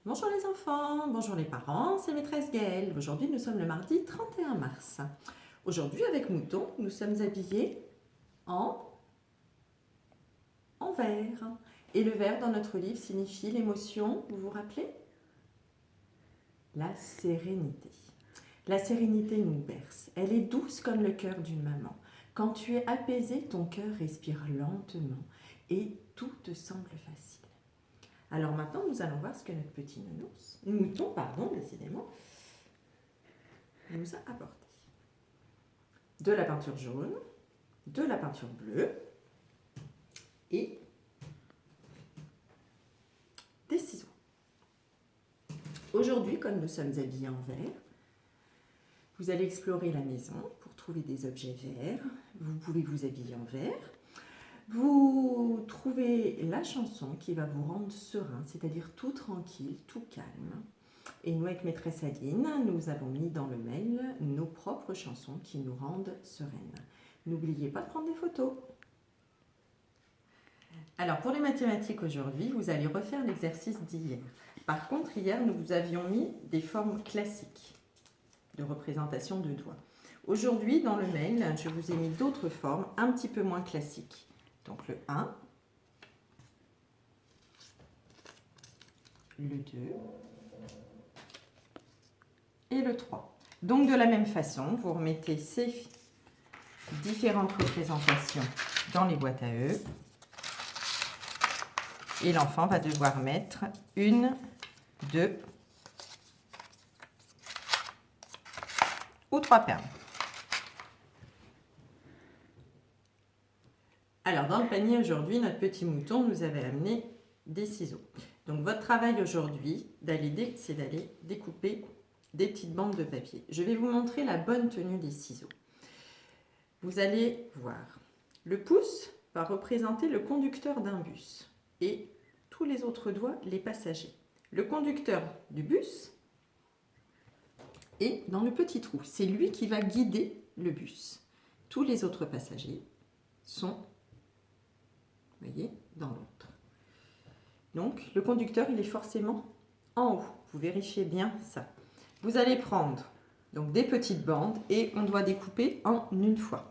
Bonjour les enfants, bonjour les parents, c'est maîtresse Gaëlle. Aujourd'hui, nous sommes le mardi 31 mars. Aujourd'hui, avec Mouton, nous sommes habillés en vert. Et le vert dans notre livre signifie l'émotion, vous vous rappelez? La sérénité. La sérénité nous berce. Elle est douce comme le cœur d'une maman. Quand tu es apaisé, ton cœur respire lentement et tout te semble facile. Alors maintenant, nous allons voir ce que notre petit mouton, décidément, nous a apporté. De la peinture jaune, de la peinture bleue et des ciseaux. Aujourd'hui, comme nous sommes habillés en vert, vous allez explorer la maison pour trouver des objets verts. Vous pouvez vous habiller en vert. Vous trouvez la chanson qui va vous rendre serein, c'est-à-dire tout tranquille, tout calme. Et nous, avec maîtresse Aline, nous avons mis dans le mail nos propres chansons qui nous rendent sereines. N'oubliez pas de prendre des photos. Alors, pour les mathématiques aujourd'hui, vous allez refaire l'exercice d'hier. Par contre, hier, nous vous avions mis des formes classiques de représentation de doigts. Aujourd'hui, dans le mail, je vous ai mis d'autres formes un petit peu moins classiques. Donc le 1, le 2 et le 3. Donc de la même façon, vous remettez ces différentes représentations dans les boîtes à eux. Et l'enfant va devoir mettre 1, 2 ou 3 perles. Alors, dans le panier aujourd'hui, notre petit mouton nous avait amené des ciseaux. Donc, votre travail aujourd'hui, c'est d'aller découper des petites bandes de papier. Je vais vous montrer la bonne tenue des ciseaux. Vous allez voir, le pouce va représenter le conducteur d'un bus et tous les autres doigts, les passagers. Le conducteur du bus est dans le petit trou. C'est lui qui va guider le bus. Tous les autres passagers sont voyez, dans l'autre. Donc, le conducteur, il est forcément en haut. Vous vérifiez bien ça. Vous allez prendre donc des petites bandes et on doit découper en une fois.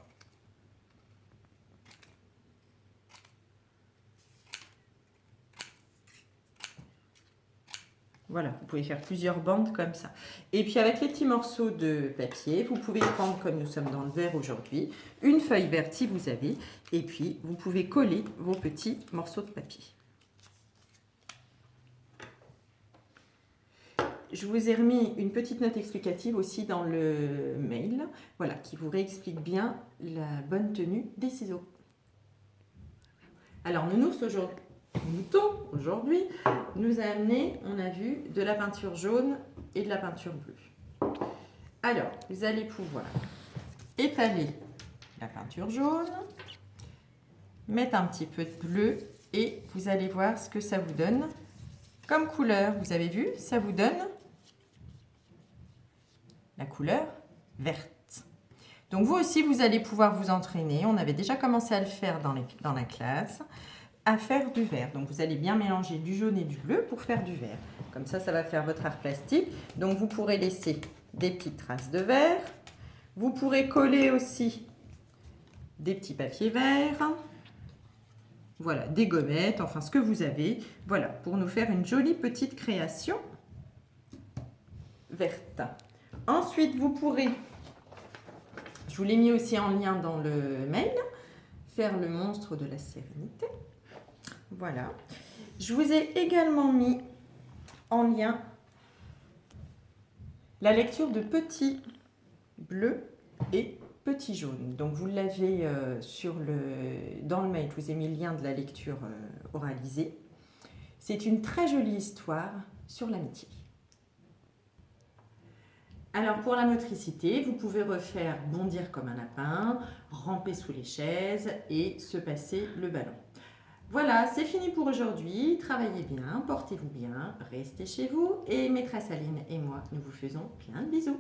Voilà, vous pouvez faire plusieurs bandes comme ça. Et puis avec les petits morceaux de papier, vous pouvez prendre, comme nous sommes dans le vert aujourd'hui, une feuille verte si vous avez, et puis vous pouvez coller vos petits morceaux de papier. Je vous ai remis une petite note explicative aussi dans le mail, voilà, qui vous réexplique bien la bonne tenue des ciseaux. Alors, Mouton, aujourd'hui, nous a amené, on a vu, de la peinture jaune et de la peinture bleue. Alors, vous allez pouvoir étaler la peinture jaune, mettre un petit peu de bleu et vous allez voir ce que ça vous donne comme couleur. Vous avez vu, ça vous donne la couleur verte. Donc vous aussi, vous allez pouvoir vous entraîner. On avait déjà commencé à le faire dans la classe, à faire du vert. Donc vous allez bien mélanger du jaune et du bleu pour faire du vert. Comme ça, ça va faire votre art plastique. Donc vous pourrez laisser des petites traces de vert. Vous pourrez coller aussi des petits papiers verts. Voilà, des gommettes, enfin ce que vous avez. Voilà, pour nous faire une jolie petite création verte. Ensuite, vous pourrez, je vous l'ai mis aussi en lien dans le mail, faire le monstre de la sérénité. Voilà. Je vous ai également mis en lien la lecture de Petit Bleu et Petit Jaune. Donc vous l'avez dans le mail, je vous ai mis le lien de la lecture oralisée. C'est une très jolie histoire sur l'amitié. Alors pour la motricité, vous pouvez refaire bondir comme un lapin, ramper sous les chaises et se passer le ballon. Voilà, c'est fini pour aujourd'hui. Travaillez bien, portez-vous bien, restez chez vous et maîtresse Aline et moi, nous vous faisons plein de bisous.